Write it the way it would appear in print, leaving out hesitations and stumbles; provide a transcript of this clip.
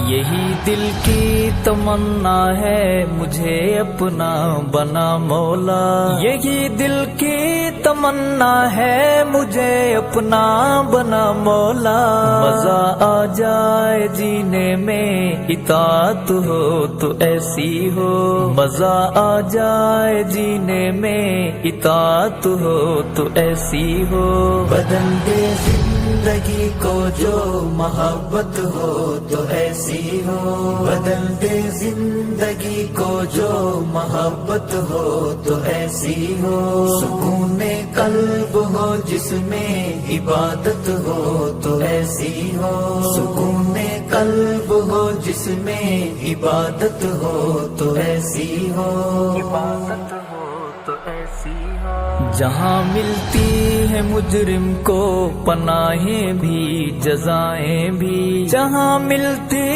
یہی دل کی تمنا ہے مجھے اپنا بنا مولا، یہی دل کی تمنا ہے مجھے اپنا بنا مولا، مزہ آ جائے جینے میں اطاعت ہو تو ایسی ہو، مزہ آ جائے جینے میں اطاعت ہو تو ایسی ہو، بدل دے زندگی کو جو محبت ہو تو ایسی ہو، بدل دے زندگی کو جو محبت ہو تو ایسی ہو، سکون قلب ہو جس میں عبادت ہو تو ایسی ہو، سکون قلب ہو جس میں عبادت ہو تو ایسی ہو، عبادت ہو تو ایسی ہو، جہاں ملتی ہے مجرم کو پناہیں بھی جزائیں بھی، جہاں ملتی